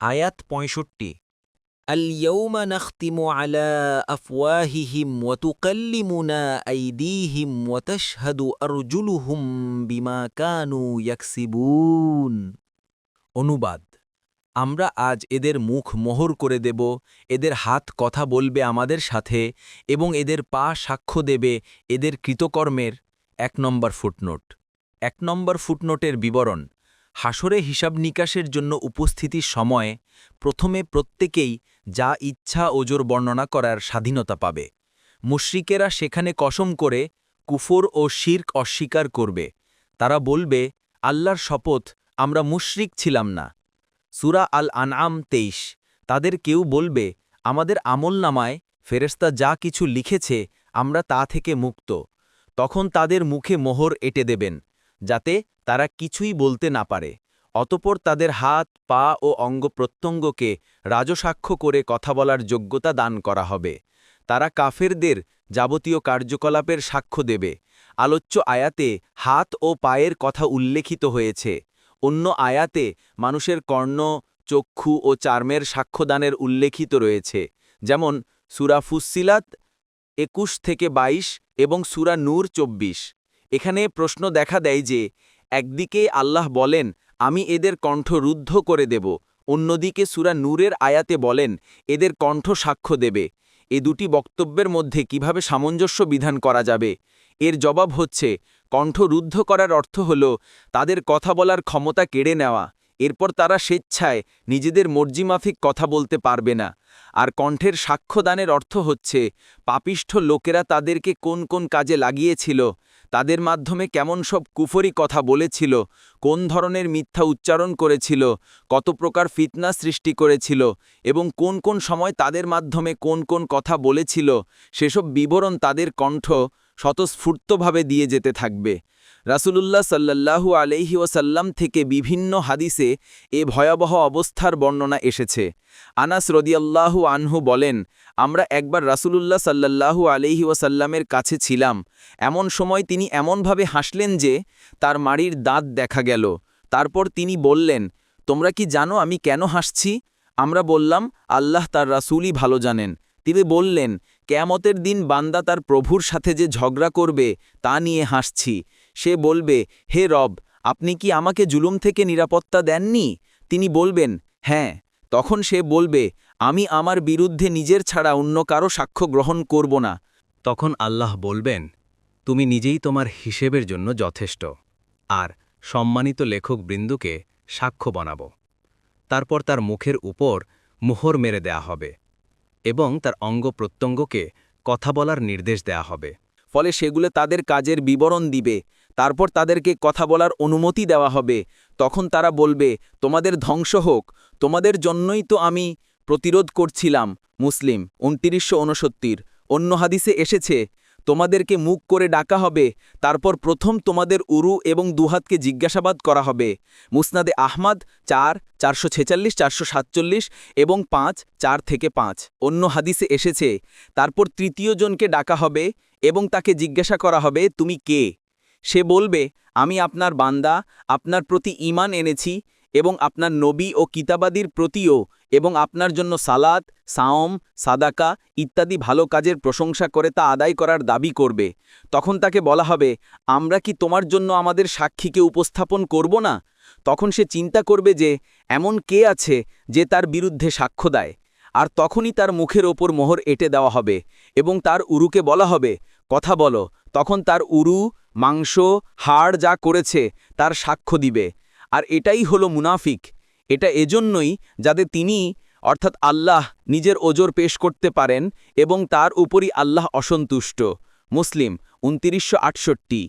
আয়াত ৬৫। اليوم نختم على أفواههم وتكلمنا أيديهم وتشهد أرجلهم بما كانوا يكسبون। অনুবাদ: আমরা আজ এদের মুখ মোহর করে দেব, এদের হাত কথা বলবে আমাদের সাথে, এবং এদের পা সাক্ষ্য দেবে এদের কৃতকর্মের। ১ নম্বর ফুটনোট। ১ নম্বর ফুটনোটের বিবরণ: হাসরে হিসাব নিকাশের জন্য উপস্থিতির সময় প্রথমে প্রত্যেকেই যা ইচ্ছা ওজোর বর্ণনা করার স্বাধীনতা পাবে। মুশরিকেরা সেখানে কসম করে কুফর ও শির্ক অস্বীকার করবে। তারা বলবে, আল্লাহর শপথ, আমরা মুশরিক ছিলাম না। সূরা আল আনআম ২৩। তাদের কেউ বলবে, আমাদের আমলনামায় ফেরেশতা যা কিছু লিখেছে আমরা তা থেকে মুক্ত। তখন তাদের মুখে মোহর এঁটে দেবেন, যাতে তারা কিছুই বলতে না পারে। অতঃপর তাদের হাত, পা ও অঙ্গপ্রত্যঙ্গকে রাজসাক্ষ্য করে কথা বলার যোগ্যতা দান করা হবে। তারা কাফেরদের যাবতীয় কার্যকলাপের সাক্ষ্য দেবে। আলোচ্য আয়াতে হাত ও পায়ের কথা উল্লেখিত হয়েছে। অন্য আয়াতে মানুষের কর্ণ, চক্ষু ও চার্মের সাক্ষ্যদানের উল্লেখিত রয়েছে, যেমন সূরা ফুসসিলাত ২১-২২ এবং সূরা নূর ২৪। এখানে প্রশ্ন দেখা দেয় যে, একদিকে আল্লাহ বলেন, আমি এদের কণ্ঠ রুদ্ধ করে দেব, অন্যদিকে সূরা নূরের আয়াতে বলেন, এদের কণ্ঠ সাক্ষ্য দেবে। এ দুটি বক্তব্যের মধ্যে কিভাবে সামঞ্জস্য বিধান করা যাবে? এর জবাব হচ্ছে, কণ্ঠ রুদ্ধ করার অর্থ হল তাদের কথা বলার ক্ষমতা কেড়ে নেওয়া। এরপর তারা স্বেচ্ছায় নিজেদের মর্জিমাফিক কথা বলতে পারবে না। আর কণ্ঠের সাক্ষ্যদানের অর্থ হচ্ছে, পাপিষ্ঠ লোকেরা তাদেরকে কোন কোন কাজে লাগিয়েছিল, তাদের মাধ্যমে কেমন সব কুফরি কথা বলেছিল, কোন ধরনের মিথ্যা উচ্চারণ করেছিল, কত প্রকার ফিতনা সৃষ্টি করেছিল, এবং কোন কোন সময় তাদের মাধ্যমে কোন কোন কথা বলেছিল, সেসব বিবরণ তাদের কণ্ঠ স্বতঃস্ফূর্তভাবে দিয়ে যেতে থাকবে। রাসূলুল্লাহ সাল্লাল্লাহু আলাইহি ওয়াসাল্লাম থেকে বিভিন্ন হাদিসে এ ভয়াবহ অবস্থার বর্ণনা এসেছে। আনাস রাদিয়াল্লাহু আনহু বলেন, আমরা একবার রাসূলুল্লাহ সাল্লাল্লাহু আলাইহি ওয়াসাল্লামের কাছে ছিলাম। এমন সময় তিনি এমনভাবে হাসলেন যে তার মাড়ির দাঁত দেখা গেল। তারপর তিনি বললেন, তোমরা কি জানো আমি কেন হাসছি? আমরা বললাম, আল্লাহ তার রাসূলই ভালো জানেন। তিনি বললেন, কিয়ামতের দিন বান্দা তার প্রভুর সাথে যে ঝগড়া করবে তা নিয়ে হাসছি। সে বলবে, হে রব, আপনি কি আমাকে জুলুম থেকে নিরাপত্তা দেননি? তিনি বলবেন, হ্যাঁ। তখন সে বলবে, আমি আমার বিরুদ্ধে নিজের ছাড়া অন্য কারো সাক্ষ্য গ্রহণ করব না। তখন আল্লাহ বলবেন, তুমি নিজেই তোমার হিসেবের জন্য যথেষ্ট, আর সম্মানিত লেখকবৃন্দুকে সাক্ষ্য বানাবো। তারপর তার মুখের উপর মোহর মেরে দেয়া হবে এবং তার অঙ্গপ্রত্যঙ্গকে কথা বলার নির্দেশ দেয়া হবে। ফলে সেগুলো তাদের কাজের বিবরণ দিবে। তারপর তাদেরকে কথা বলার অনুমতি দেওয়া হবে। তখন তারা বলবে, তোমাদের ধ্বংস হোক, তোমাদের জন্যই তো আমি প্রতিরোধ করছিলাম। মুসলিম ২৯৬৯। অন্য হাদিসে এসেছে, তোমাদেরকে মুখ করে ডাকা হবে, তারপর প্রথম তোমাদের উরু এবং দুহাতকে জিজ্ঞাসাবাদ করা হবে। মুসনাদে আহমদ ৪, ৪৪৬, ৪৪৭ এবং ৫, ৪-৫। অন্য হাদিসে এসেছে, তারপর তৃতীয় জনকে ডাকা হবে এবং তাকে জিজ্ঞাসা করা হবে, তুমি কে? সে বলবে, আমি আপনার বান্দা, আপনার প্রতি ঈমান এনেছি এবং আপনার নবী ও কিতাবাদির প্রতিও, এবং আপনার জন্য সালাত, সাওম, সাদাকা ইত্যাদি ভালো কাজের প্রশংসা করে তা আদায় করার দাবি করবে। তখন তাকে বলা হবে, আমরা কি তোমার জন্য আমাদের সাক্ষীকে উপস্থাপন করব না? তখন সে চিন্তা করবে যে এমন কে আছে যে তার বিরুদ্ধে সাক্ষ্য দেয়। আর তখনই তার মুখের ওপর মোহর এঁটে দেওয়া হবে এবং তার উরুকে বলা হবে, কথা বলো। তখন তার উরু, মাংস, হাড় যা করেছে তার সাক্ষ্য দিবে। আর এটাই হলো মুনাফিক। এটা এজন্যই যাতে তিনি অর্থাৎ আল্লাহ নিজের ওজর পেশ করতে পারেন এবং তার উপরই আল্লাহ অসন্তুষ্ট। মুসলিম ২৯৬৮।